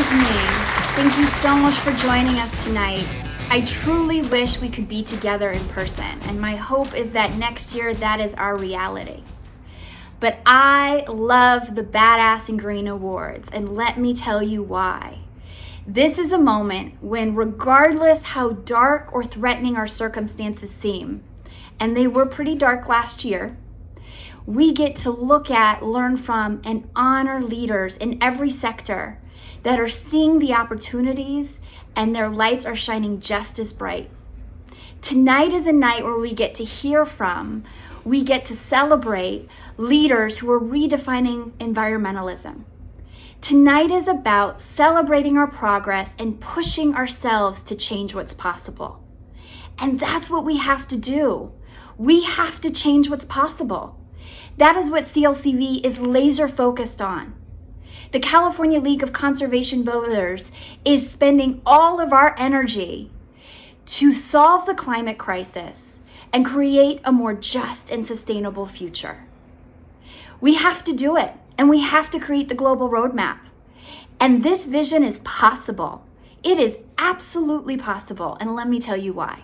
evening. Thank you so much for joining us tonight. I truly wish we could be together in person, and my hope is that next year that is our reality. But I love the Badass in Green Awards, and let me tell you why. This is a moment when, regardless how dark or threatening our circumstances seem, and they were pretty dark last year, we get to look at, learn from, and honor leaders in every sector that are seeing the opportunities and their lights are shining just as bright. Tonight is a night where we get to hear from, we get to celebrate leaders who are redefining environmentalism. Tonight is about celebrating our progress and pushing ourselves to change what's possible. And that's what we have to do. We have to change what's possible. That is what CLCV is laser focused on. The California League of Conservation Voters is spending all of our energy to solve the climate crisis and create a more just and sustainable future. We have to do it, and we have to create the global roadmap. And this vision is possible. It is absolutely possible, and let me tell you why.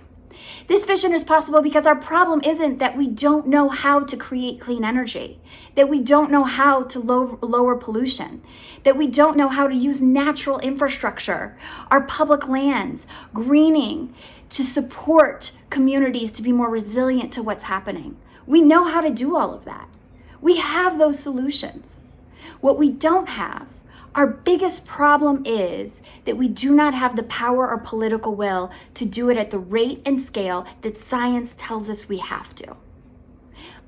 This vision is possible because our problem isn't that we don't know how to create clean energy, that we don't know how to lower pollution, that we don't know how to use natural infrastructure, our public lands, greening, to support communities to be more resilient to what's happening. We know how to do all of that. We have those solutions. What we don't have, our biggest problem is that we do not have the power or political will to do it at the rate and scale that science tells us we have to.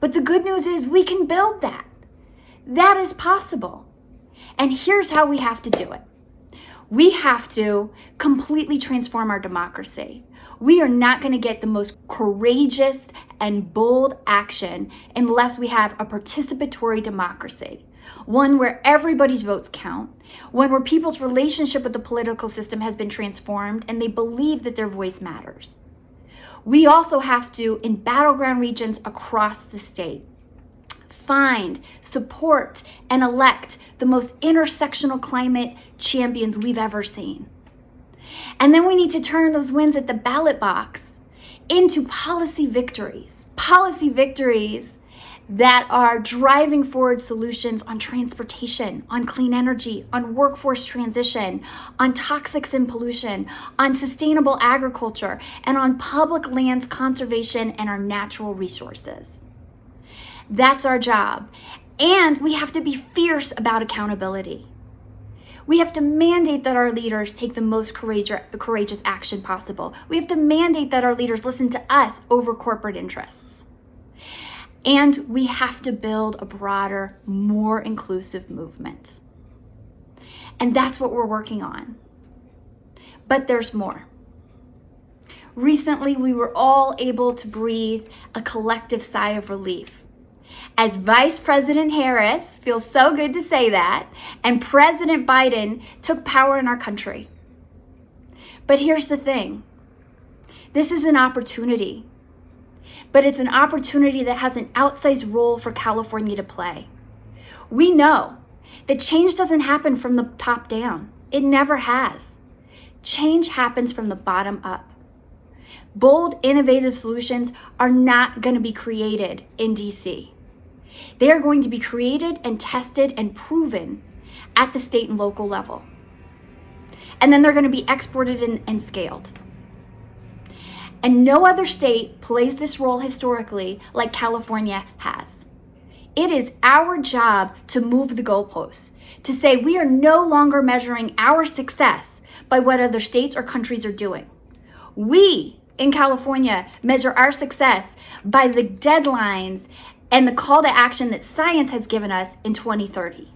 But the good news is we can build that. That is possible. And here's how we have to do it. We have to completely transform our democracy. We are not going to get the most courageous and bold action unless we have a participatory democracy. One where everybody's votes count, one where people's relationship with the political system has been transformed and they believe that their voice matters. We also have to, in battleground regions across the state, find, support, and elect the most intersectional climate champions we've ever seen. And then we need to turn those wins at the ballot box into policy victories that are driving forward solutions on transportation, on clean energy, on workforce transition, on toxics and pollution, on sustainable agriculture, and on public lands conservation and our natural resources. That's our job. And we have to be fierce about accountability. We have to mandate that our leaders take the most courageous action possible. We have to mandate that our leaders listen to us over corporate interests. And we have to build a broader, more inclusive movement. And that's what we're working on. But there's more. Recently, we were all able to breathe a collective sigh of relief as Vice President Harris, feels so good to say that, and President Biden took power in our country. But here's the thing. This is an opportunity. But it's an opportunity that has an outsized role for California to play. We know that change doesn't happen from the top down. It never has. Change happens from the bottom up. Bold, innovative solutions are not going to be created in DC. They are going to be created and tested and proven at the state and local level. And then they're going to be exported and scaled. And no other state plays this role historically like California has. It is our job to move the goalposts, to say we are no longer measuring our success by what other states or countries are doing. We in California measure our success by the deadlines and the call to action that science has given us in 2030.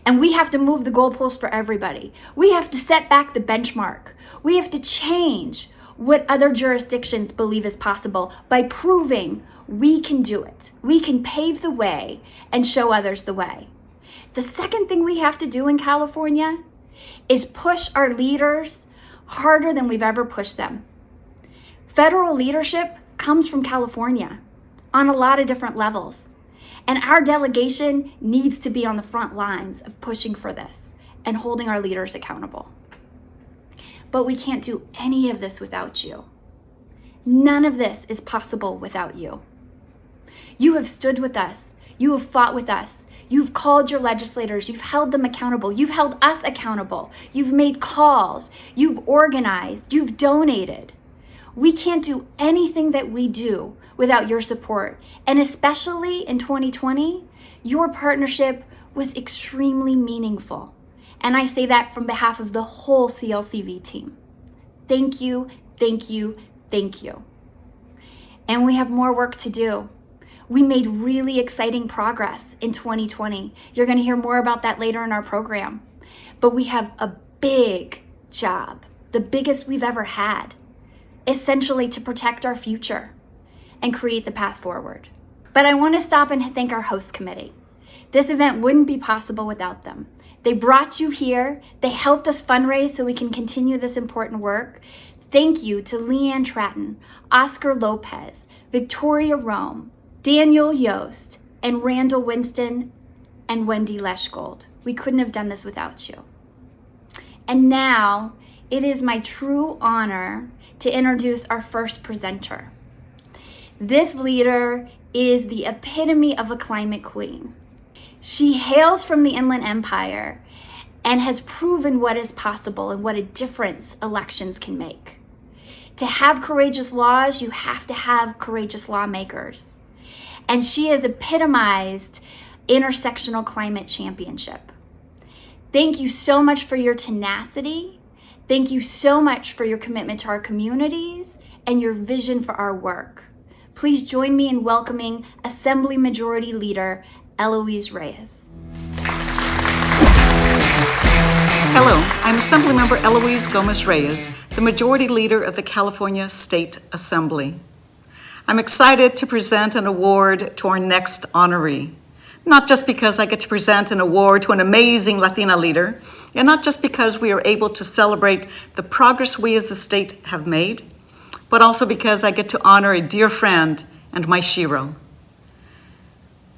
And we have to move the goalposts for everybody. We have to set back the benchmark. We have to change what other jurisdictions believe is possible by proving we can do it. We can pave the way and show others the way. The second thing we have to do in California is push our leaders harder than we've ever pushed them. Federal leadership comes from California on a lot of different levels. And our delegation needs to be on the front lines of pushing for this. and holding our leaders accountable. But we can't do any of this without you. None of this is possible without you. You have stood with us. You have fought with us. You've called your legislators. You've held them accountable. You've held us accountable. You've made calls. You've organized. You've donated. We can't do anything that we do without your support. And especially in 2020, your partnership was extremely meaningful. And I say that from behalf of the whole CLCV team. Thank you, thank you, thank you. And we have more work to do. We made really exciting progress in 2020. You're going to hear more about that later in our program. But we have a big job, the biggest we've ever had, essentially to protect our future and create the path forward. But I want to stop and thank our host committee. This event wouldn't be possible without them. They brought you here. They helped us fundraise so we can continue this important work. Thank you to Leanne Tratton, Oscar Lopez, Victoria Rome, Daniel Yost, and Randall Winston, and Wendy Leschgold. We couldn't have done this without you. And now, it is my true honor to introduce our first presenter. This leader is the epitome of a climate queen. She hails from the Inland Empire and has proven what is possible and what a difference elections can make. To have courageous laws, you have to have courageous lawmakers. And she has epitomized intersectional climate championship. Thank you so much for your tenacity. Thank you so much for your commitment to our communities and your vision for our work. Please join me in welcoming Assembly Majority Leader Eloise Reyes. Hello, I'm Assemblymember Eloise Gomez Reyes, the Majority Leader of the California State Assembly. I'm excited to present an award to our next honoree, not just because I get to present an award to an amazing Latina leader, and not just because we are able to celebrate the progress we as a state have made, but also because I get to honor a dear friend and my shero.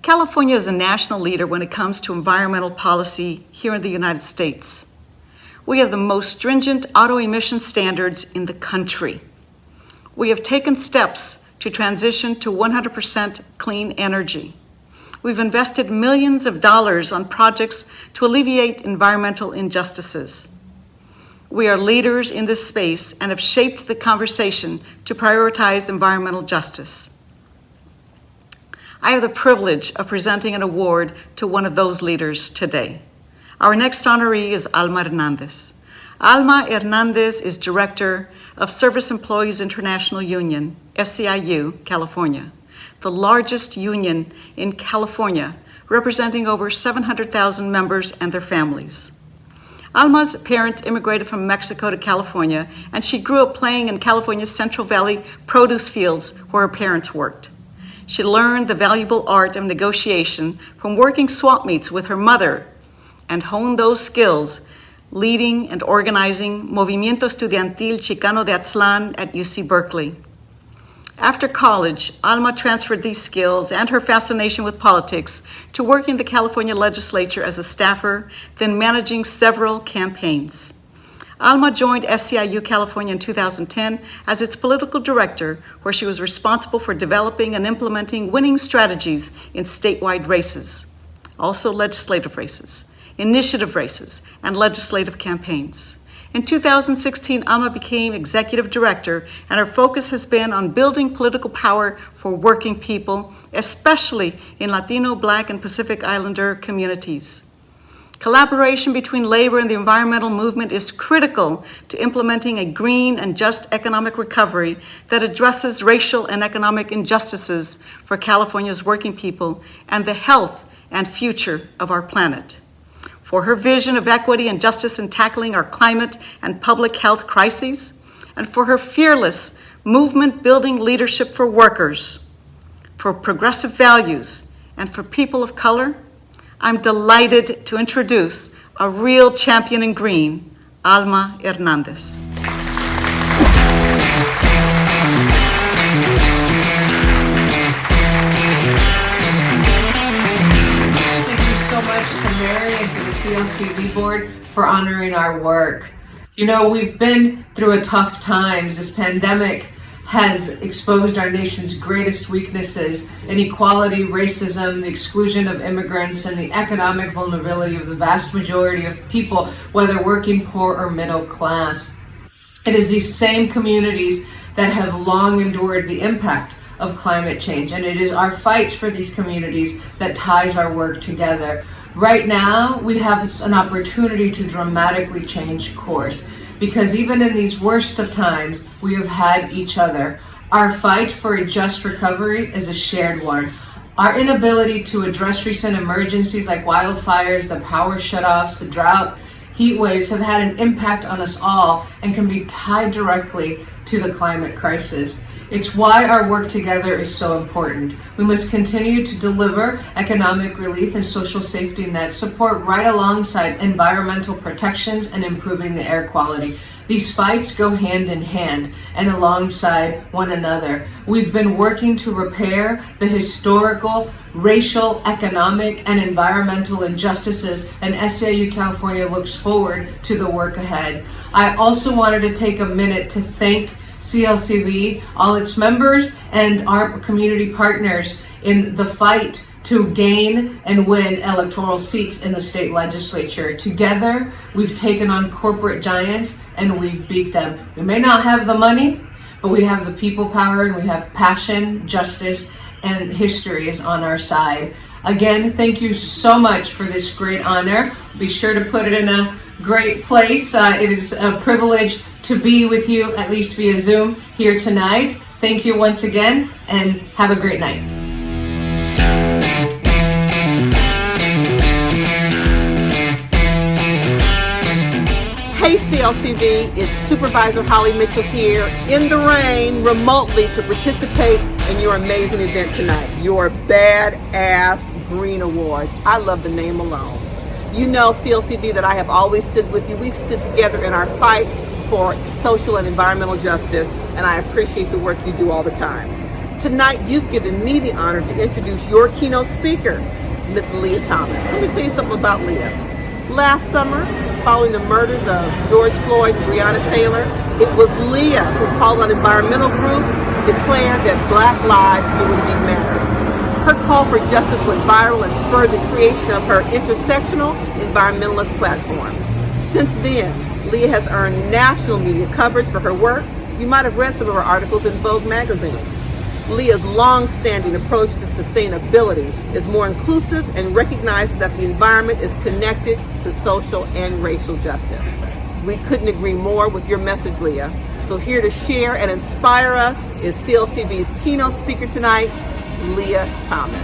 California is a national leader when it comes to environmental policy here in the United States. We have the most stringent auto emission standards in the country. We have taken steps to transition to 100% clean energy. We've invested millions of dollars on projects to alleviate environmental injustices. We are leaders in this space and have shaped the conversation to prioritize environmental justice. I have the privilege of presenting an award to one of those leaders today. Our next honoree is Alma Hernandez. Alma Hernandez is Director of Service Employees International Union, SEIU, California, the largest union in California, representing over 700,000 members and their families. Alma's parents immigrated from Mexico to California, and she grew up playing in California's Central Valley produce fields where her parents worked. She learned the valuable art of negotiation from working swap meets with her mother and honed those skills leading and organizing Movimiento Estudiantil Chicano de Aztlán at UC Berkeley. After college, Alma transferred these skills and her fascination with politics to work in the California legislature as a staffer, then managing several campaigns. Alma joined SEIU California in 2010 as its political director, where she was responsible for developing and implementing winning strategies in statewide races, also legislative races, initiative races, and legislative campaigns. In 2016, Alma became executive director, and her focus has been on building political power for working people, especially in Latino, Black, and Pacific Islander communities. Collaboration between labor and the environmental movement is critical to implementing a green and just economic recovery that addresses racial and economic injustices for California's working people and the health and future of our planet. For her vision of equity and justice in tackling our climate and public health crises, and for her fearless movement-building leadership for workers, for progressive values, and for people of color, I'm delighted to introduce a real champion in green, Alma Hernandez. Thank you so much to Mary and to the CLCV board. Board for honoring our work. You know, we've been through a tough times. This pandemic has exposed our nation's greatest weaknesses: inequality, racism, the exclusion of immigrants, and the economic vulnerability of the vast majority of people, whether working, poor, or middle class. It is these same communities that have long endured the impact of climate change, and it is our fights for these communities that ties our work together. Right now, we have an opportunity to dramatically change course, because even in these worst of times, we have had each other. Our fight for a just recovery is a shared one. Our inability to address recent emergencies like wildfires, the power shutoffs, the drought, heat waves have had an impact on us all and can be tied directly to the climate crisis. It's why our work together is so important. We must continue to deliver economic relief and social safety net support right alongside environmental protections and improving the air quality. These fights go hand in hand and alongside one another. We've been working to repair the historical, racial, economic, and environmental injustices, and SEIU California looks forward to the work ahead. I also wanted to take a minute to thank CLCV, all its members, and our community partners in the fight to gain and win electoral seats in the state legislature. Together, we've taken on corporate giants and we've beat them. We may not have the money, but we have the people power, and we have passion, justice, and history is on our side. Again, thank you so much for this great honor. Be sure to put it in a great place. It is a privilege to be with you, at least via Zoom, here tonight. Thank you once again, and have a great night. Hey CLCV, it's Supervisor Holly Mitchell here in the rain remotely to participate in your amazing event tonight, your Badass Green Awards. I love the name alone. You know, CLCV, that I have always stood with you. We've stood together in our fight for social and environmental justice, and I appreciate the work you do all the time. Tonight, you've given me the honor to introduce your keynote speaker, Miss Leah Thomas. Let me tell you something about Leah. Last summer, following the murders of George Floyd and Breonna Taylor, it was Leah who called on environmental groups to declare that Black lives do indeed matter. Her call for justice went viral and spurred the creation of her intersectional environmentalist platform. Since then, Leah has earned national media coverage for her work. You might have read some of her articles in Vogue magazine. Leah's long-standing approach to sustainability is more inclusive and recognizes that the environment is connected to social and racial justice. We couldn't agree more with your message, Leah. So here to share and inspire us is CLCV's keynote speaker tonight, Leah Thomas.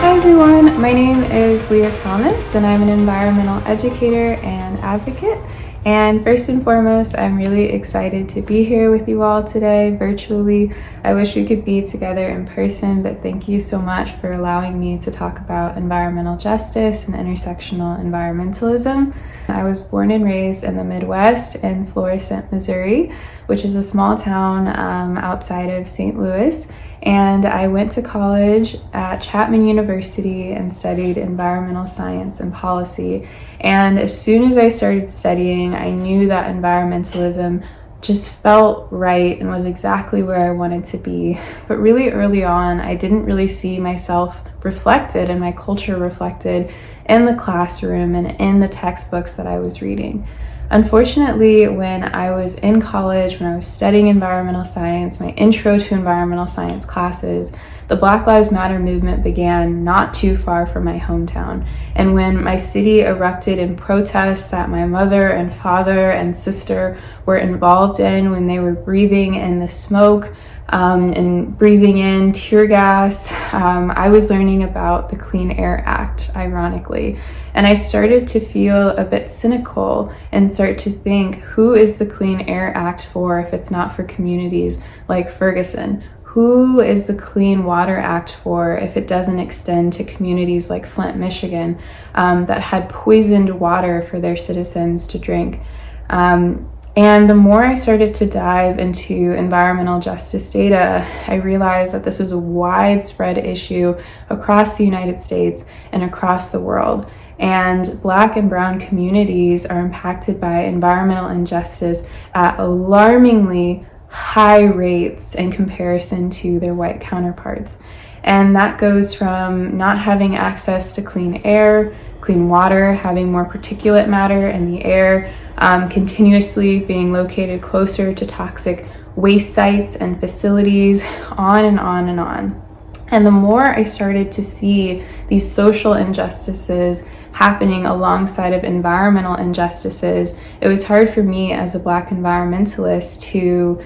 Hi everyone, my name is Leah Thomas and I'm an environmental educator and advocate. And first and foremost, I'm really excited to be here with you all today virtually. I wish we could be together in person, but thank you so much for allowing me to talk about environmental justice and intersectional environmentalism. I was born and raised in the Midwest in Florissant, Missouri, which is a small town outside of St. Louis. And I went to college at Chapman University and studied environmental science and policy. And as soon as I started studying, I knew that environmentalism just felt right and was exactly where I wanted to be. But really early on, I didn't really see myself reflected and my culture reflected in the classroom and in the textbooks that I was reading. Unfortunately, when I was in college, when I was studying environmental science, my intro to environmental science classes, the Black Lives Matter movement began not too far from my hometown. And when my city erupted in protests that my mother and father and sister were involved in, when they were breathing in the smoke and breathing in tear gas, I was learning about the Clean Air Act, ironically. And I started to feel a bit cynical and start to think, who is the Clean Air Act for if it's not for communities like Ferguson? Who is the Clean Water Act for if it doesn't extend to communities like Flint, Michigan, that had poisoned water for their citizens to drink? And the more I started to dive into environmental justice data, I realized that this was a widespread issue across the United States and across the world. And Black and Brown communities are impacted by environmental injustice at alarmingly high rates in comparison to their white counterparts. And that goes from not having access to clean air, clean water, having more particulate matter in the air, continuously being located closer to toxic waste sites and facilities, on and on and on. And the more I started to see these social injustices happening alongside of environmental injustices, it was hard for me as a Black environmentalist to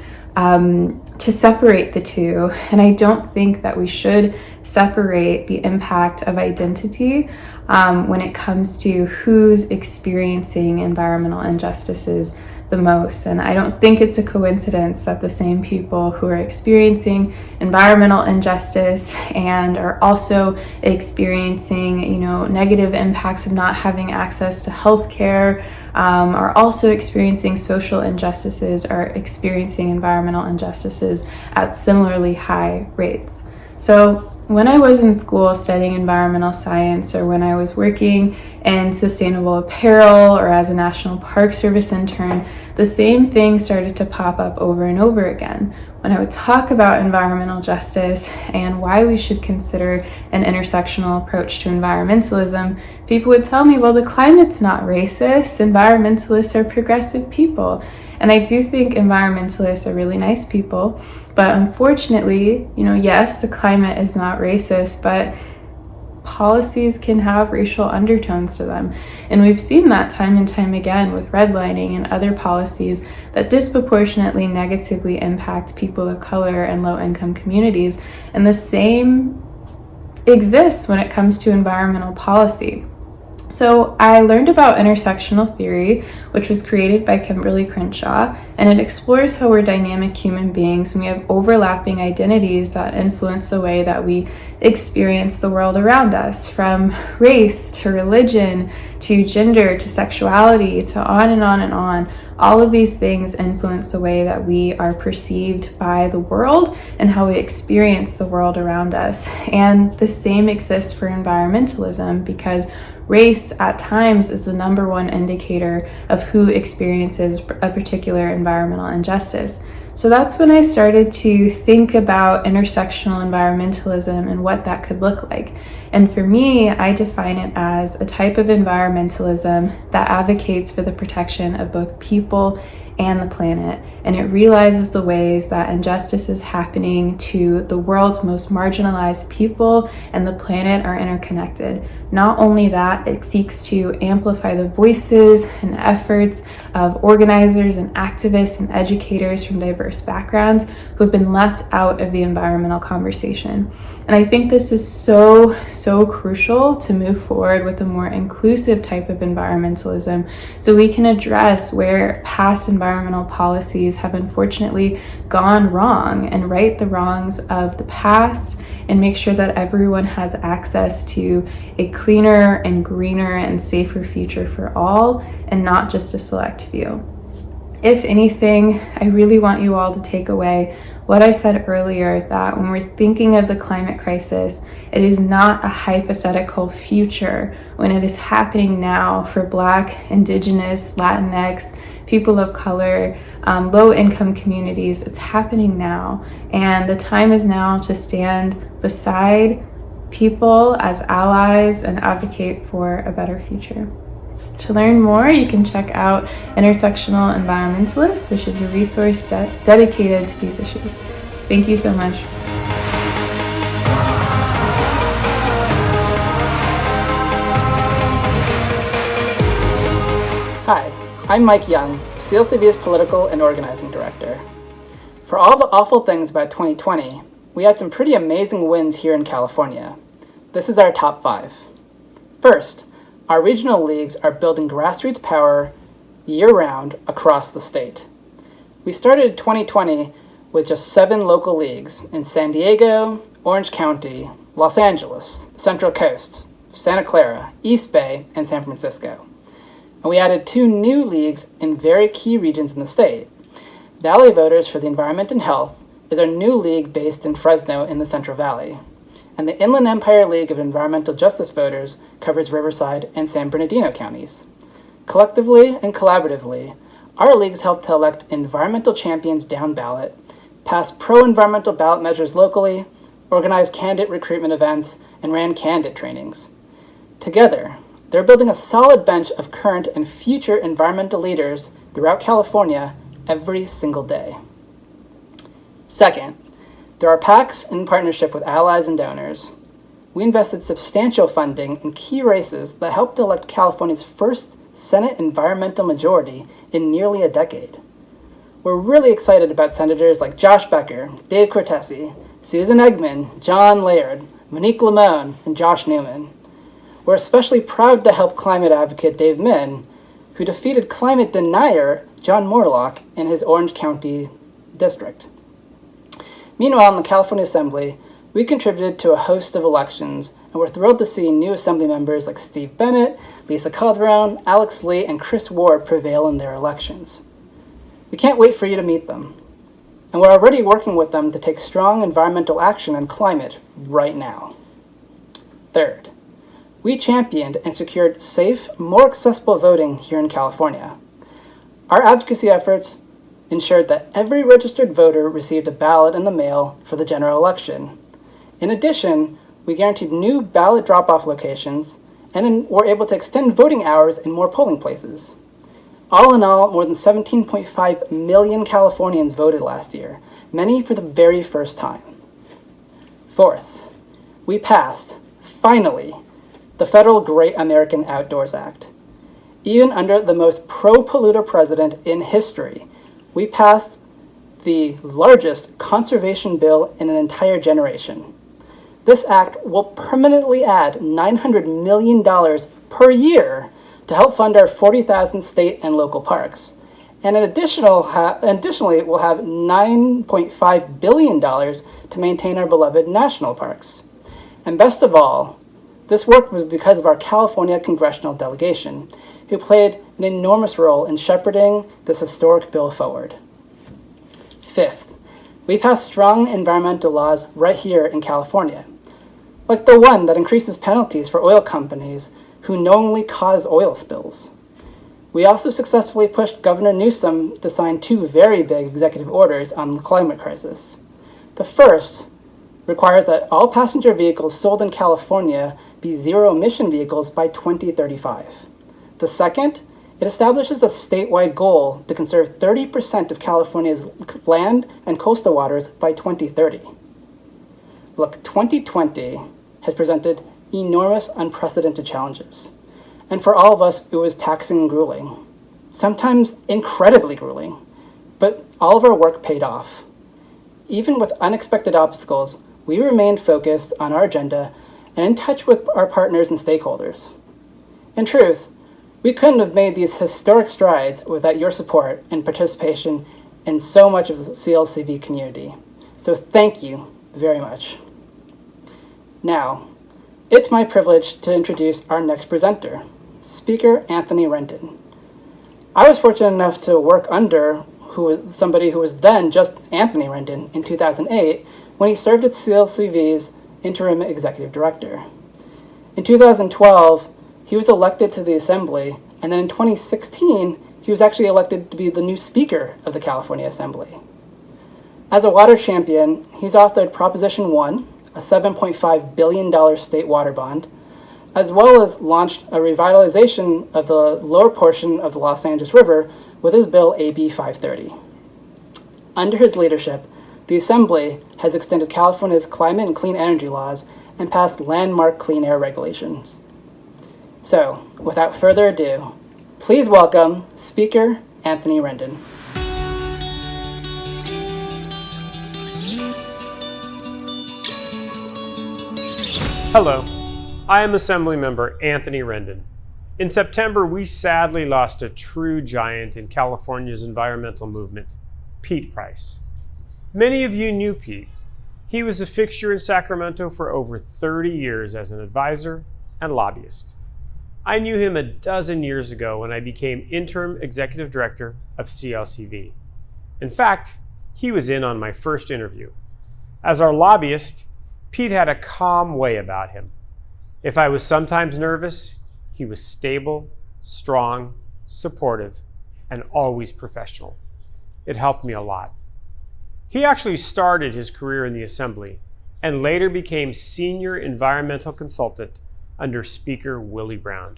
separate the two. And I don't think that we should separate the impact of identity when it comes to who's experiencing environmental injustices the most. And I don't think it's a coincidence that the same people who are experiencing environmental injustice and are also experiencing, negative impacts of not having access to healthcare, are also experiencing social injustices, are experiencing environmental injustices at similarly high rates. So when I was in school studying environmental science, or when I was working in sustainable apparel or as a National Park Service intern, the same thing started to pop up over and over again. When I would talk about environmental justice and why we should consider an intersectional approach to environmentalism, people would tell me, well, the climate's not racist. Environmentalists are progressive people. And I do think environmentalists are really nice people. But unfortunately, yes, the climate is not racist, but policies can have racial undertones to them. And we've seen that time and time again with redlining and other policies that disproportionately negatively impact people of color and low-income communities. And the same exists when it comes to environmental policy. So I learned about intersectional theory, which was created by Kimberly Crenshaw, and it explores how we're dynamic human beings and we have overlapping identities that influence the way that we experience the world around us, from race to religion to gender to sexuality to on and on and on. All of these things influence the way that we are perceived by the world and how we experience the world around us. And the same exists for environmentalism, because race at times is the number one indicator of who experiences a particular environmental injustice. So that's when I started to think about intersectional environmentalism and what that could look like. And for me, I define it as a type of environmentalism that advocates for the protection of both people and the planet, and it realizes the ways that injustice is happening to the world's most marginalized people and the planet are interconnected. Not only that, it seeks to amplify the voices and efforts of organizers and activists and educators from diverse backgrounds who have been left out of the environmental conversation. And I think this is so crucial to move forward with a more inclusive type of environmentalism, so we can address where past environmental policies have unfortunately gone wrong and right the wrongs of the past, and make sure that everyone has access to a cleaner and greener and safer future for all, and not just a select few. If anything, I really want you all to take away what I said earlier, that when we're thinking of the climate crisis, it is not a hypothetical future when it is happening now for Black, Indigenous, Latinx, people of color, low-income communities. It's happening now, and the time is now to stand beside people as allies and advocate for a better future. To learn more, you can check out Intersectional Environmentalist, which is a resource dedicated to these issues. Thank you so much. Hi, I'm Mike Young, CLCV's Political and Organizing Director. For all the awful things about 2020, we had some pretty amazing wins here in California. This is our top 5. First, our regional leagues are building grassroots power year-round across the state. We started 2020 with just 7 local leagues in San Diego, Orange County, Los Angeles, Central Coast, Santa Clara, East Bay, and San Francisco. and we added 2 new leagues in very key regions in the state. Valley Voters for the Environment and Health is our new league based in Fresno in the Central Valley, and the Inland Empire League of Environmental Justice Voters covers Riverside and San Bernardino counties. Collectively and collaboratively, our leagues help to elect environmental champions down ballot, pass pro-environmental ballot measures locally, organize candidate recruitment events, and ran candidate trainings. Together, they're building a solid bench of current and future environmental leaders throughout California every single day. Second, there are PACs in partnership with allies and donors. We invested substantial funding in key races that helped elect California's first Senate environmental majority in nearly a decade. We're really excited about senators like Josh Becker, Dave Cortese, Susan Eggman, John Laird, Monique Limon, and Josh Newman. We're especially proud to help climate advocate Dave Min, who defeated climate denier John Morlock in his Orange County district. Meanwhile, in the California Assembly, we contributed to a host of elections, and we're thrilled to see new Assembly members like Steve Bennett, Lisa Calderon, Alex Lee, and Chris Ward prevail in their elections. We can't wait for you to meet them, and we're already working with them to take strong environmental action on climate right now. Third, we championed and secured safe, more accessible voting here in California. Our advocacy efforts ensured that every registered voter received a ballot in the mail for the general election. In addition, we guaranteed new ballot drop-off locations and were able to extend voting hours in more polling places. All in all, more than 17.5 million Californians voted last year, many for the very first time. Fourth, we passed, finally, the federal Great American Outdoors Act. Even under the most pro-polluter president in history, we passed the largest conservation bill in an entire generation. This act will permanently add $900 million per year to help fund our 40,000 state and local parks. And additionally, we'll have $9.5 billion to maintain our beloved national parks. And best of all, this work was because of our California congressional delegation, who played an enormous role in shepherding this historic bill forward. Fifth, we passed strong environmental laws right here in California, like the one that increases penalties for oil companies who knowingly cause oil spills. We also successfully pushed Governor Newsom to sign 2 very big executive orders on the climate crisis. The first requires that all passenger vehicles sold in California be zero-emission vehicles by 2035. The second, it establishes a statewide goal to conserve 30% of California's land and coastal waters by 2030. Look, 2020 has presented enormous, unprecedented challenges. And for all of us, it was taxing and grueling. Sometimes incredibly grueling. But all of our work paid off. Even with unexpected obstacles, we remained focused on our agenda and in touch with our partners and stakeholders. In truth, we couldn't have made these historic strides without your support and participation in so much of the CLCV community. So thank you very much. Now, it's my privilege to introduce our next presenter, Speaker Anthony Rendon. I was fortunate enough to work under somebody who was then just Anthony Rendon in 2008 when he served as CLCV's interim executive director. In 2012, he was elected to the Assembly, and then in 2016, he was actually elected to be the new Speaker of the California Assembly. As a water champion, he's authored Proposition 1, a $7.5 billion state water bond, as well as launched a revitalization of the lower portion of the Los Angeles River with his bill AB 530. Under his leadership, the Assembly has extended California's climate and clean energy laws and passed landmark clean air regulations. So, without further ado, please welcome Speaker Anthony Rendon. Hello, I am Assemblymember Anthony Rendon. In September, we sadly lost a true giant in California's environmental movement, Pete Price. Many of you knew Pete. He was a fixture in Sacramento for over 30 years as an advisor and lobbyist. I knew him a dozen years ago when I became interim executive director of CLCV. In fact, he was in on my first interview. As our lobbyist, Pete had a calm way about him. If I was sometimes nervous, he was stable, strong, supportive, and always professional. It helped me a lot. He actually started his career in the Assembly and later became senior environmental consultant under Speaker Willie Brown.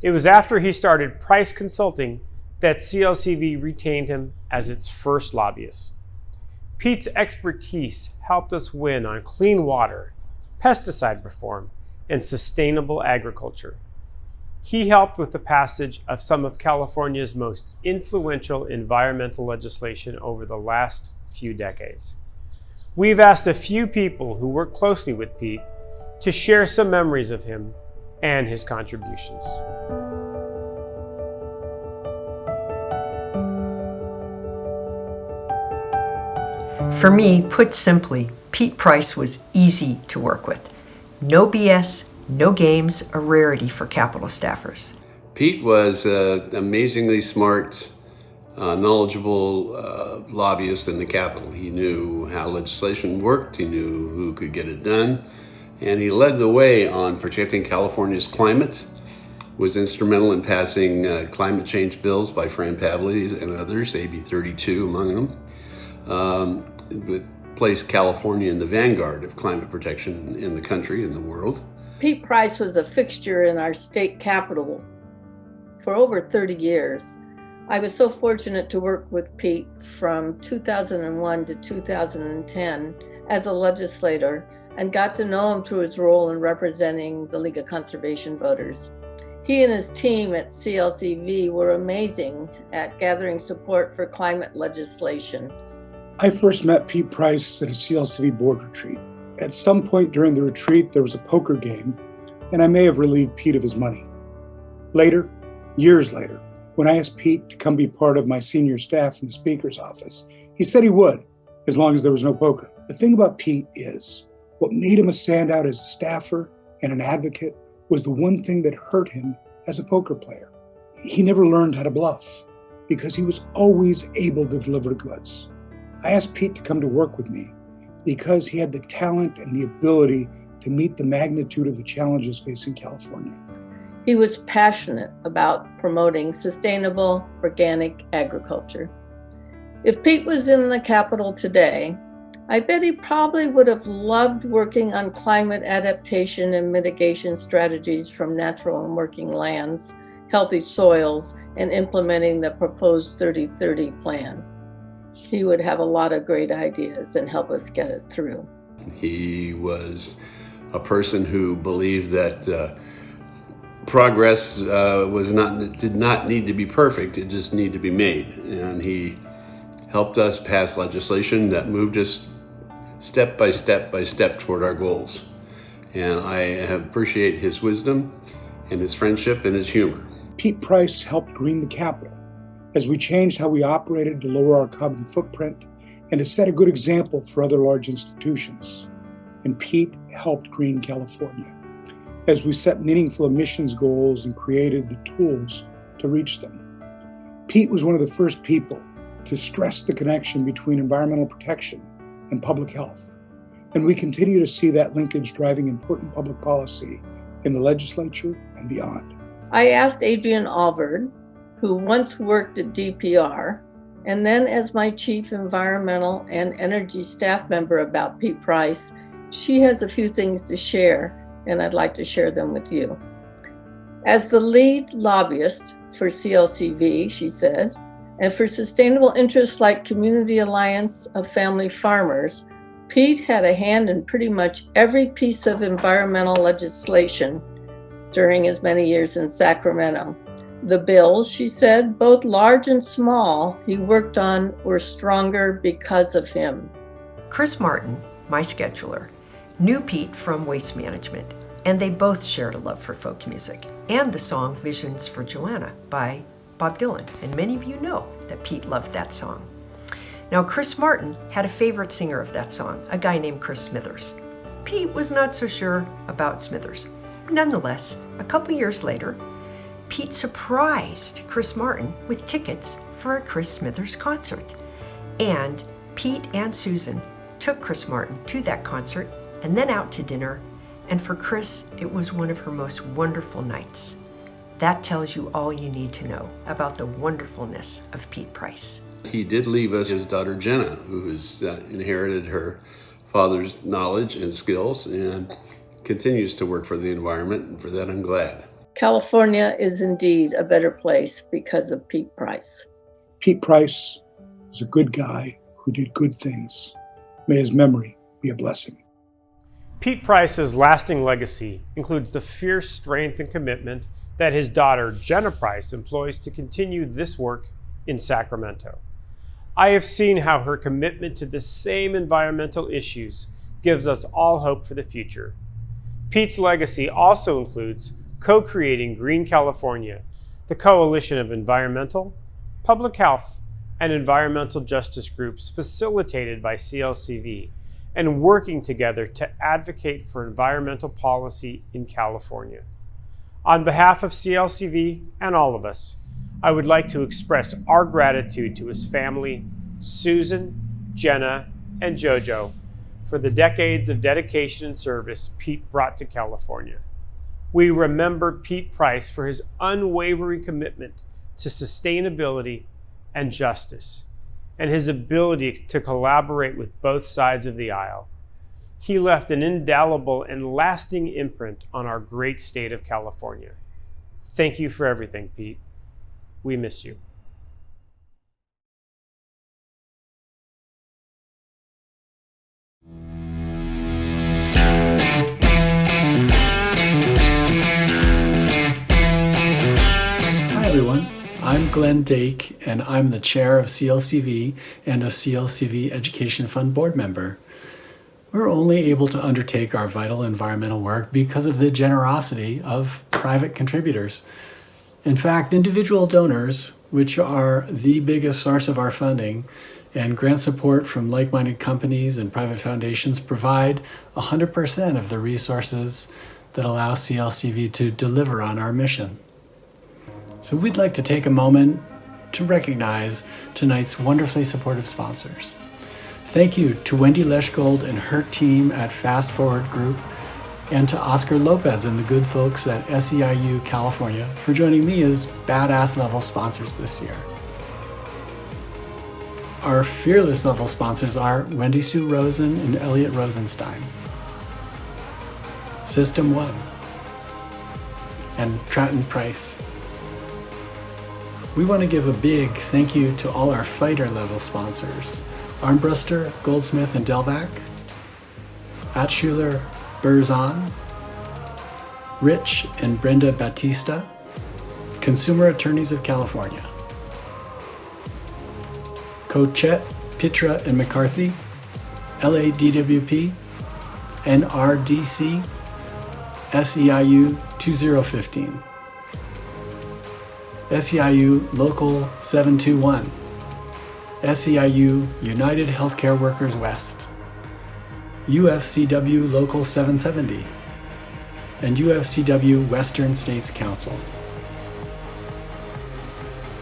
It was after he started Price Consulting that CLCV retained him as its first lobbyist. Pete's expertise helped us win on clean water, pesticide reform, and sustainable agriculture. He helped with the passage of some of California's most influential environmental legislation over the last few decades. We've asked a few people who work closely with Pete to share some memories of him and his contributions. For me, put simply, Pete Price was easy to work with. No BS, no games, a rarity for Capitol staffers. Pete was an amazingly smart, knowledgeable lobbyist in the Capitol. He knew how legislation worked, he knew who could get it done, and he led the way on protecting California's climate, was instrumental in passing climate change bills by Fran Pavley and others, AB 32 among them. Placed California in the vanguard of climate protection in the country and the world. Pete Price was a fixture in our state capitol for over 30 years. I was so fortunate to work with Pete from 2001 to 2010 as a legislator and got to know him through his role in representing the League of Conservation Voters. He and his team at CLCV were amazing at gathering support for climate legislation. I first met Pete Price at a CLCV board retreat. At some point during the retreat, there was a poker game, and I may have relieved Pete of his money. Later, years later, when I asked Pete to come be part of my senior staff in the Speaker's office, he said he would, as long as there was no poker. The thing about Pete is, what made him a standout as a staffer and an advocate was the one thing that hurt him as a poker player. He never learned how to bluff because he was always able to deliver the goods. I asked Pete to come to work with me because he had the talent and the ability to meet the magnitude of the challenges facing California. He was passionate about promoting sustainable, organic agriculture. If Pete was in the Capitol today, I bet he probably would have loved working on climate adaptation and mitigation strategies from natural and working lands, healthy soils, and implementing the proposed 30/30 plan. He would have a lot of great ideas and help us get it through. He was a person who believed that progress did not need to be perfect, it just needed to be made. And he helped us pass legislation that moved us step by step toward our goals. And I appreciate his wisdom and his friendship and his humor. Pete Price helped green the Capitol as we changed how we operated to lower our carbon footprint and to set a good example for other large institutions. And Pete helped green California as we set meaningful emissions goals and created the tools to reach them. Pete was one of the first people to stress the connection between environmental protection and public health. And we continue to see that linkage driving important public policy in the legislature and beyond. I asked Adrienne Alvord, who once worked at DPR, and then as my chief environmental and energy staff member about Pete Price. She has a few things to share, and I'd like to share them with you. As the lead lobbyist for CLCV, she said, and for sustainable interests like Community Alliance of Family Farmers, Pete had a hand in pretty much every piece of environmental legislation during his many years in Sacramento. The bills, she said, both large and small, he worked on were stronger because of him. Chris Martin, my scheduler, knew Pete from Waste Management, and they both shared a love for folk music and the song Visions for Joanna by Bob Dylan, and many of you know that Pete loved that song. Now, Chris Martin had a favorite singer of that song, a guy named Chris Smithers. Pete was not so sure about Smithers. Nonetheless, a couple years later, Pete surprised Chris Martin with tickets for a Chris Smithers concert. And Pete and Susan took Chris Martin to that concert and then out to dinner. And for Chris, it was one of her most wonderful nights. That tells you all you need to know about the wonderfulness of Pete Price. He did leave us his daughter Jenna, who has inherited her father's knowledge and skills and continues to work for the environment, and for that I'm glad. California is indeed a better place because of Pete Price. Pete Price was a good guy who did good things. May his memory be a blessing. Pete Price's lasting legacy includes the fierce strength and commitment that his daughter, Jenna Price, employs to continue this work in Sacramento. I have seen how her commitment to the same environmental issues gives us all hope for the future. Pete's legacy also includes co-creating Green California, the coalition of environmental, public health, and environmental justice groups facilitated by CLCV, and working together to advocate for environmental policy in California. On behalf of CLCV and all of us, I would like to express our gratitude to his family, Susan, Jenna, and JoJo, for the decades of dedication and service Pete brought to California. We remember Pete Price for his unwavering commitment to sustainability and justice, and his ability to collaborate with both sides of the aisle. He left an indelible and lasting imprint on our great state of California. Thank you for everything, Pete. We miss you. Hi everyone, I'm Glenn Dake and I'm the chair of CLCV and a CLCV Education Fund board member. We're only able to undertake our vital environmental work because of the generosity of private contributors. In fact, individual donors, which are the biggest source of our funding, and grant support from like-minded companies and private foundations provide 100% of the resources that allow CLCV to deliver on our mission. So we'd like to take a moment to recognize tonight's wonderfully supportive sponsors. Thank you to Wendy Leschgold and her team at Fast Forward Group, and to Oscar Lopez and the good folks at SEIU California for joining me as badass level sponsors this year. Our fearless level sponsors are Wendy Sue Rosen and Elliot Rosenstein, System 1, and Stratton Price. We want to give a big thank you to all our fighter level sponsors: Armbruster, Goldsmith, and Delvac, Atschuler, Burzon, Rich and Brenda Batista, Consumer Attorneys of California, Cochette, Pitra and McCarthy, LADWP, NRDC, SEIU 2015, SEIU Local 721, SEIU United Healthcare Workers West, UFCW Local 770, and UFCW Western States Council.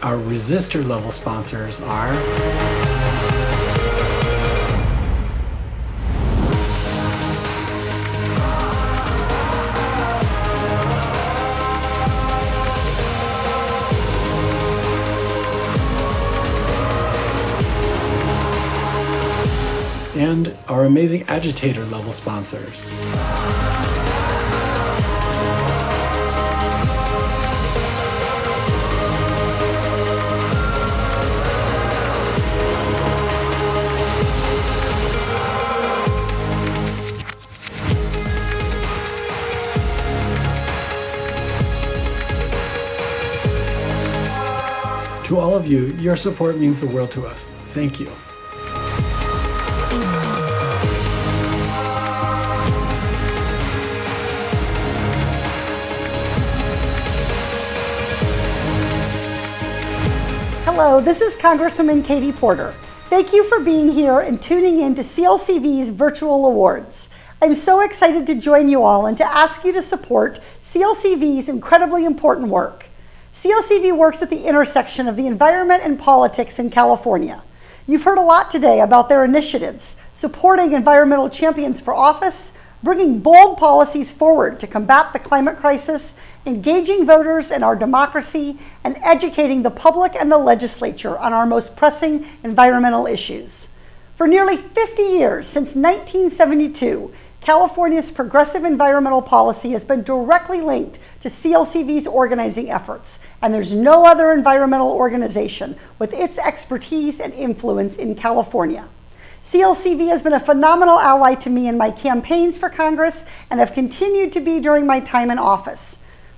Our resistor level sponsors are and our amazing agitator level sponsors. To all of you, your support means the world to us. Thank you. Hello, this is Congresswoman Katie Porter. Thank you for being here and tuning in to CLCV's Virtual Awards. I'm so excited to join you all and to ask you to support CLCV's incredibly important work. CLCV works at the intersection of the environment and politics in California. You've heard a lot today about their initiatives, supporting environmental champions for office, bringing bold policies forward to combat the climate crisis, engaging voters in our democracy, and educating the public and the legislature on our most pressing environmental issues. For nearly 50 years, since 1972, California's progressive environmental policy has been directly linked to CLCV's organizing efforts, and there's no other environmental organization with its expertise and influence in California. CLCV has been a phenomenal ally to me in my campaigns for Congress and have continued to be during my time in office.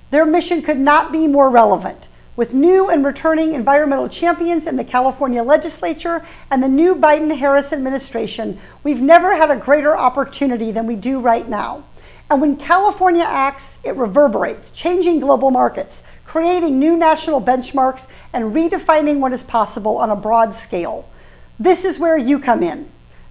Their mission could not be more relevant. With new and returning environmental champions in the California legislature and the new Biden-Harris administration, we've never had a greater opportunity than we do right now. And when California acts, it reverberates, changing global markets, creating new national benchmarks, and redefining what is possible on a broad scale. This is where you come in.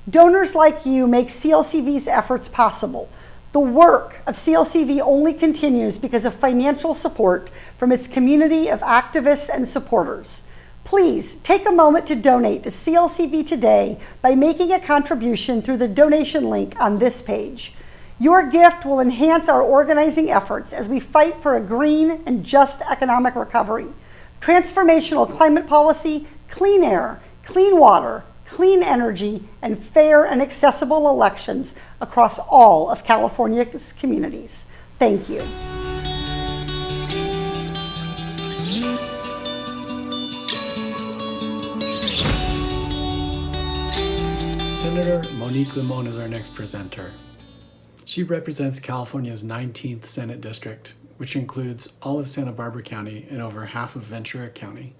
Donors like you make CLCV's efforts possible. The work of CLCV only continues because of financial support from its community of activists and supporters. Please take a moment to donate to CLCV today by making a contribution through the donation link on this page. Your gift will enhance our organizing efforts as we fight for a green and just economic recovery, transformational climate policy, clean air, clean water, clean energy, and fair and accessible elections across all of California's communities. Thank you. Senator Monique Limon is our next presenter. She represents California's 19th Senate District, which includes all of Santa Barbara County and over half of Ventura County.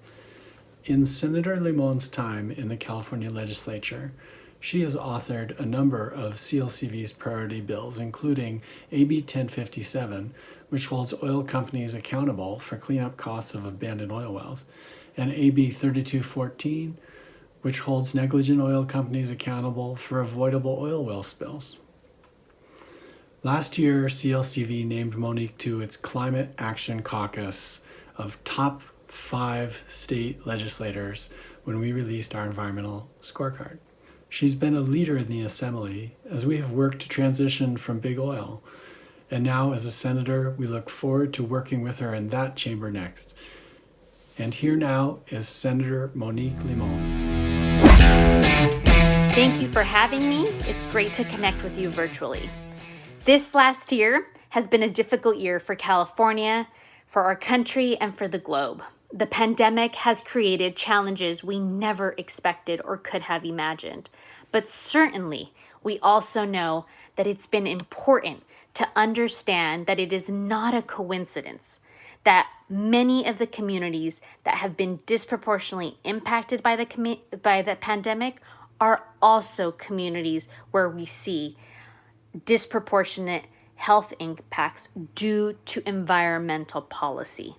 In Senator Limon's time in the California legislature, she has authored a number of CLCV's priority bills, including AB 1057, which holds oil companies accountable for cleanup costs of abandoned oil wells, and AB 3214, which holds negligent oil companies accountable for avoidable oil well spills. Last year, CLCV named Monique to its Climate Action Caucus of top 5 state legislators when we released our environmental scorecard. She's been a leader in the Assembly as we have worked to transition from big oil. And now as a senator, we look forward to working with her in that chamber next. And here now is Senator Monique Limon. Thank you for having me. It's great to connect with you virtually. This last year has been a difficult year for California, for our country, and for the globe. The pandemic has created challenges we never expected or could have imagined. But certainly, we also know that it's been important to understand that it is not a coincidence that many of the communities that have been disproportionately impacted by the pandemic are also communities where we see disproportionate health impacts due to environmental policy.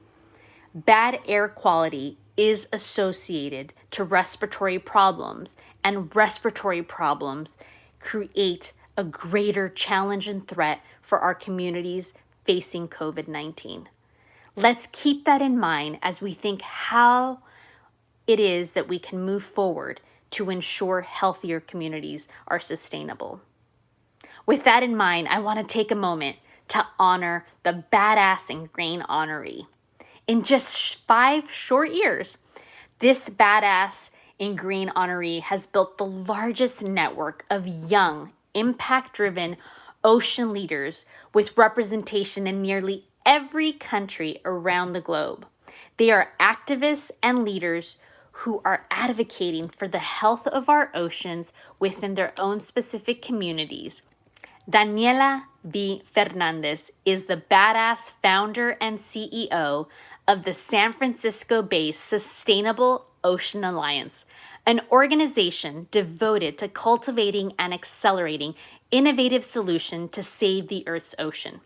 Bad air quality is associated to respiratory problems, and respiratory problems create a greater challenge and threat for our communities facing COVID-19. Let's keep that in mind as we think how it is that we can move forward to ensure healthier communities are sustainable. With that in mind, I want to take a moment to honor the Badass in Green honoree. In just 5 short years, this Badass in Green honoree has built the largest network of young, impact-driven ocean leaders with representation in nearly every country around the globe. They are activists and leaders who are advocating for the health of our oceans within their own specific communities. Daniela B. Fernandez is the Badass founder and CEO of the San Francisco-based Sustainable Ocean Alliance, an organization devoted to cultivating and accelerating innovative solutions to save the Earth's ocean.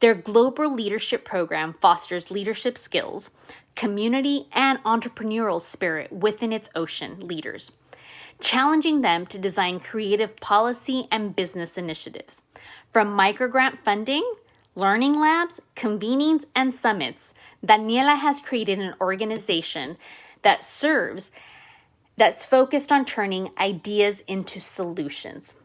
Their global leadership program fosters leadership skills, community, and entrepreneurial spirit within its ocean leaders. challenging them to design creative policy and business initiatives. From microgrant funding, learning labs, convenings, and summits, Daniela has created an organization that's focused on turning ideas into solutions.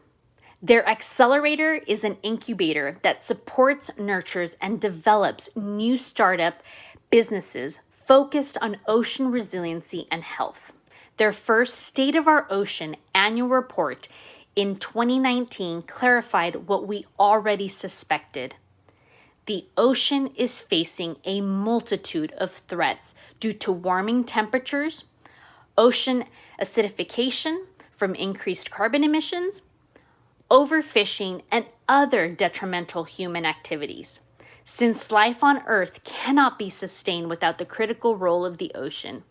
Their accelerator is an incubator that supports, nurtures, and develops new startup businesses focused on ocean resiliency and health. Their first State of Our Ocean annual report in 2019 clarified what we already suspected. The ocean is facing a multitude of threats due to warming temperatures, ocean acidification from increased carbon emissions, overfishing, and other detrimental human activities. Since life on Earth cannot be sustained without the critical role of the ocean,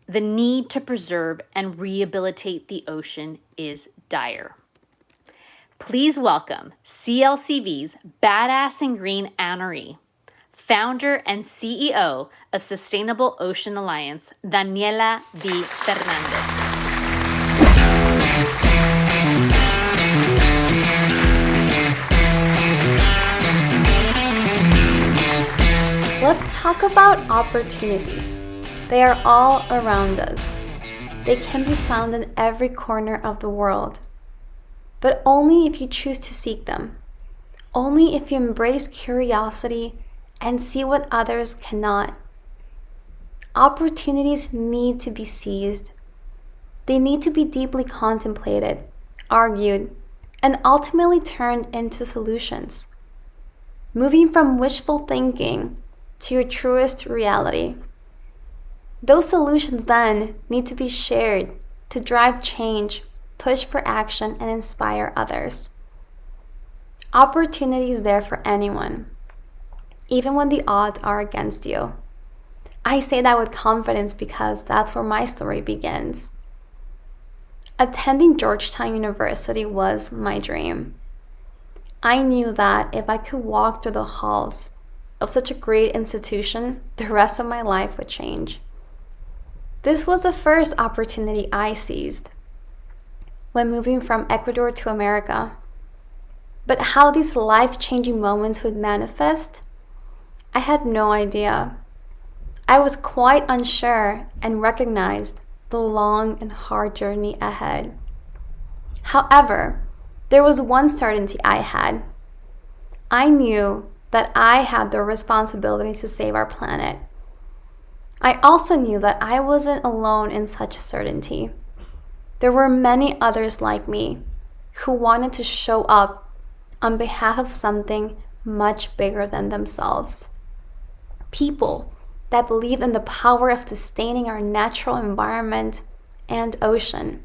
the need to preserve and rehabilitate the ocean is dire. Please welcome CLCV's Badass and Green Anne-Marie, founder and CEO of Sustainable Ocean Alliance, Daniela V. Fernandez. Let's talk about opportunities. They are all around us. They can be found in every corner of the world, but only if you choose to seek them. Only if you embrace curiosity and see what others cannot. Opportunities need to be seized. They need to be deeply contemplated, argued, and ultimately turned into solutions. Moving from wishful thinking to your truest reality. Those solutions then need to be shared to drive change, push for action, and inspire others. Opportunity is there for anyone, even when the odds are against you. I say that with confidence because that's where my story begins. Attending Georgetown University was my dream. I knew that if I could walk through the halls of such a great institution, the rest of my life would change. This was the first opportunity I seized when moving from Ecuador to America. But how these life-changing moments would manifest, I had no idea. I was quite unsure and recognized the long and hard journey ahead. However, there was one certainty I had. I knew that I had the responsibility to save our planet. I also knew that I wasn't alone in such certainty. There were many others like me who wanted to show up on behalf of something much bigger than themselves. People that believed in the power of sustaining our natural environment and ocean.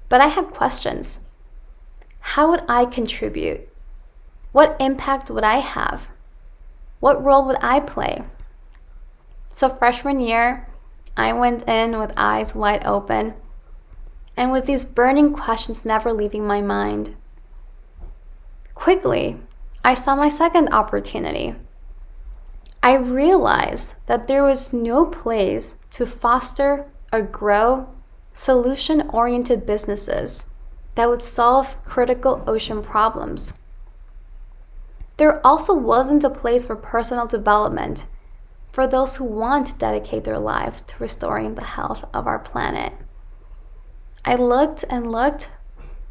But I had questions. How would I contribute? What impact would I have? What role would I play? So freshman year, I went in with eyes wide open and with these burning questions never leaving my mind. Quickly, I saw my second opportunity. I realized that there was no place to foster or grow solution-oriented businesses that would solve critical ocean problems. There also wasn't a place for personal development for those who want to dedicate their lives to restoring the health of our planet. I looked and looked,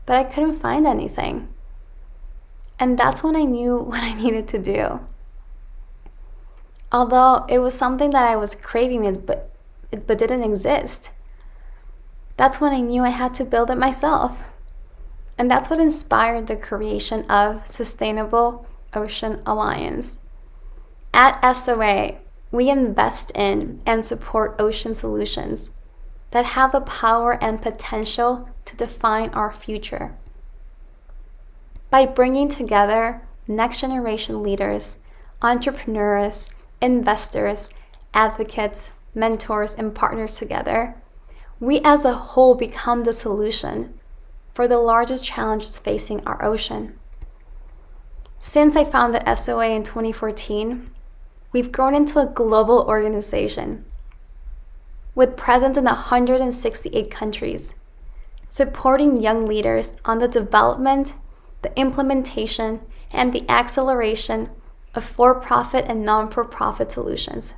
but I couldn't find anything. And that's when I knew what I needed to do. Although it was something that I was craving it, but didn't exist. That's when I knew I had to build it myself. And that's what inspired the creation of Sustainable Ocean Alliance. At SOA, we invest in and support ocean solutions that have the power and potential to define our future. By bringing together next generation leaders, entrepreneurs, investors, advocates, mentors, and partners together, we as a whole become the solution for the largest challenges facing our ocean. Since I founded SOA in 2014, we've grown into a global organization. with presence in 168 countries, supporting young leaders on the development, the implementation, and the acceleration of for-profit and non-for-profit solutions.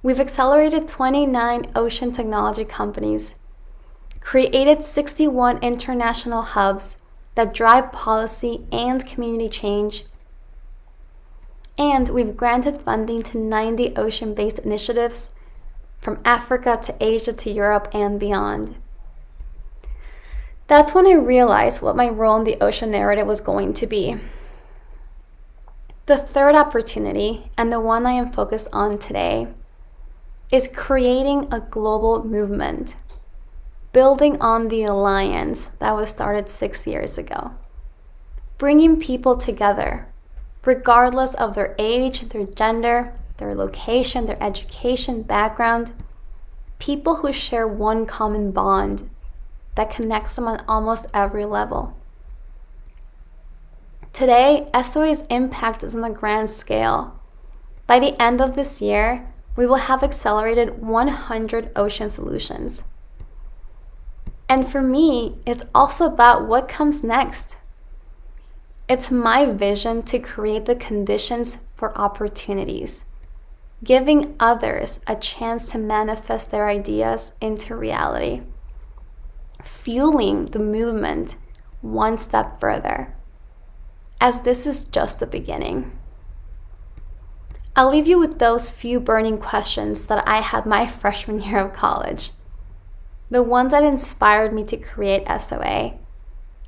We've accelerated 29 ocean technology companies, created 61 international hubs that drive policy and community change, and we've granted funding to 90 ocean-based initiatives from Africa to Asia to Europe and beyond. That's when I realized what my role in the ocean narrative was going to be. The third opportunity, and the one I am focused on today, is creating a global movement, building on the alliance that was started 6 years ago, bringing people together, regardless of their age, their gender, their location, their education, background, people who share one common bond that connects them on almost every level. Today, SOA's impact is on a grand scale. By the end of this year, we will have accelerated 100 ocean solutions. And for me, it's also about what comes next. It's my vision to create the conditions for opportunities, giving others a chance to manifest their ideas into reality, fueling the movement one step further, as this is just the beginning. I'll leave you with those few burning questions that I had my freshman year of college, the ones that inspired me to create SOA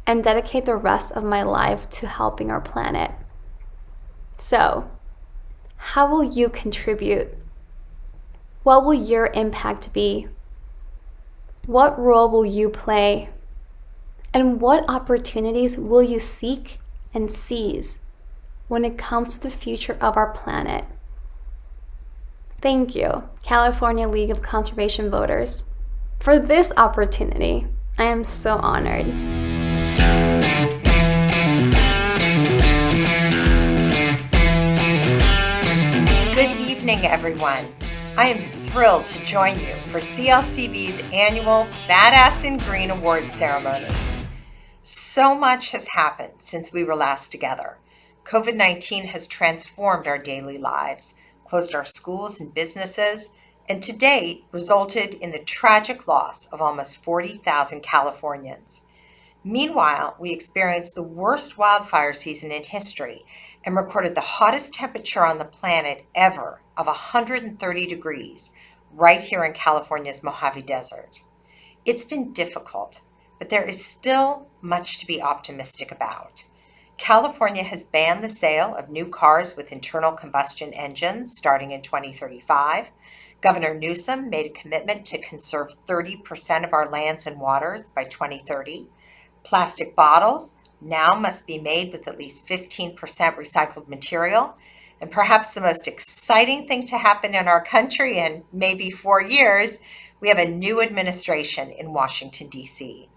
and dedicate the rest of my life to helping our planet. So, how will you contribute? What will your impact be? What role will you play? And what opportunities will you seek and seize when it comes to the future of our planet? Thank you, California League of Conservation Voters, for this opportunity. I am so honored. Good evening, everyone. I am thrilled to join you for CLCV's annual Badass in Green Awards ceremony. So much has happened since we were last together. COVID-19 has transformed our daily lives, closed our schools and businesses, and to date resulted in the tragic loss of almost 40,000 Californians. Meanwhile, we experienced the worst wildfire season in history and recorded the hottest temperature on the planet ever of 130 degrees right here in California's Mojave Desert. It's been difficult, but there is still much to be optimistic about. California has banned the sale of new cars with internal combustion engines starting in 2035. Governor Newsom made a commitment to conserve 30% of our lands and waters by 2030. Plastic bottles now must be made with at least 15% recycled material. And perhaps the most exciting thing to happen in our country in maybe 4 years, we have a new administration in Washington, D.C.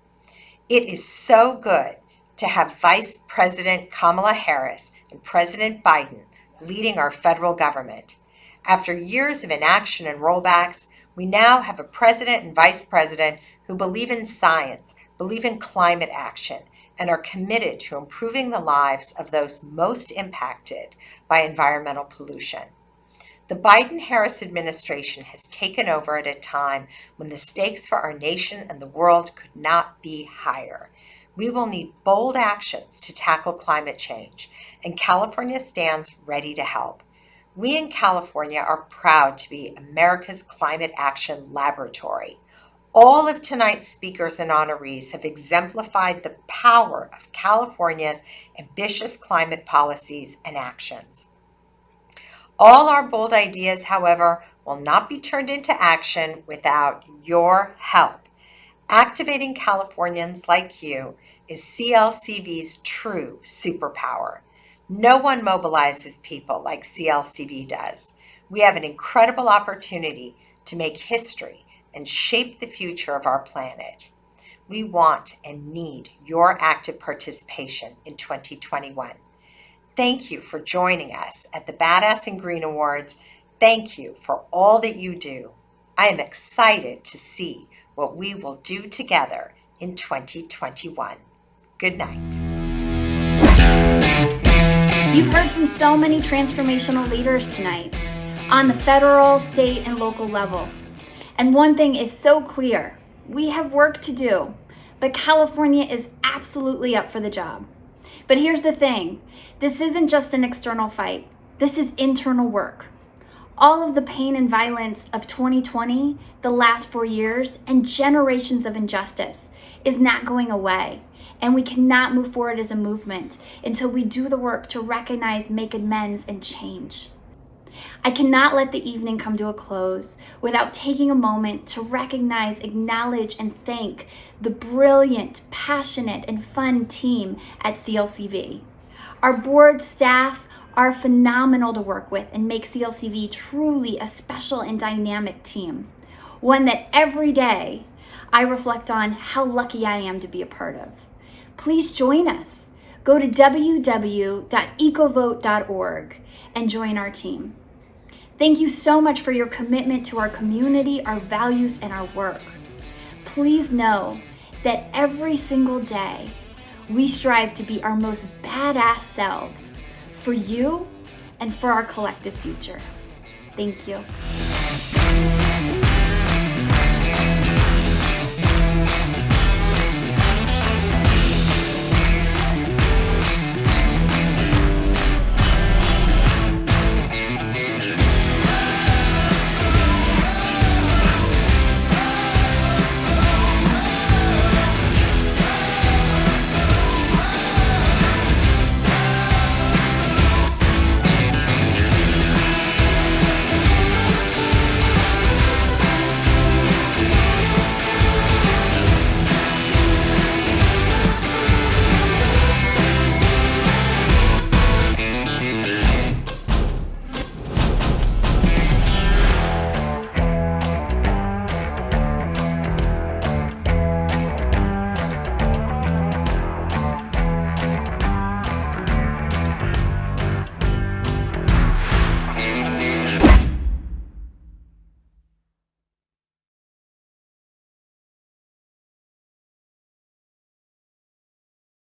It is so good to have Vice President Kamala Harris and President Biden leading our federal government. After years of inaction and rollbacks, we now have a president and vice president who believe in science, believe in climate action, and are committed to improving the lives of those most impacted by environmental pollution. The Biden-Harris administration has taken over at a time when the stakes for our nation and the world could not be higher. We will need bold actions to tackle climate change, and California stands ready to help. We in California are proud to be America's Climate Action Laboratory. All of tonight's speakers and honorees have exemplified the power of California's ambitious climate policies and actions. All our bold ideas, however, will not be turned into action without your help. Activating Californians like you is CLCV's true superpower. No one mobilizes people like CLCV does. We have an incredible opportunity to make history and shape the future of our planet. We want and need your active participation in 2021. Thank you for joining us at the Badass in Green Awards. Thank you for all that you do. I am excited to see what we will do together in 2021. Good night. You've heard from so many transformational leaders tonight on the federal, state, and local level. And one thing is so clear, we have work to do, but California is absolutely up for the job. But here's the thing, this isn't just an external fight, this is internal work. All of the pain and violence of 2020, the last 4 years, and generations of injustice is not going away. And we cannot move forward as a movement until we do the work to recognize, make amends, and change. I cannot let the evening come to a close without taking a moment to recognize, acknowledge, and thank the brilliant, passionate, and fun team at CLCV. Our board staff are phenomenal to work with and make CLCV truly a special and dynamic team. One that every day I reflect on how lucky I am to be a part of. Please join us. Go to www.ecovote.org and join our team. Thank you so much for your commitment to our community, our values, and our work. Please know that every single day we strive to be our most badass selves for you and for our collective future. Thank you.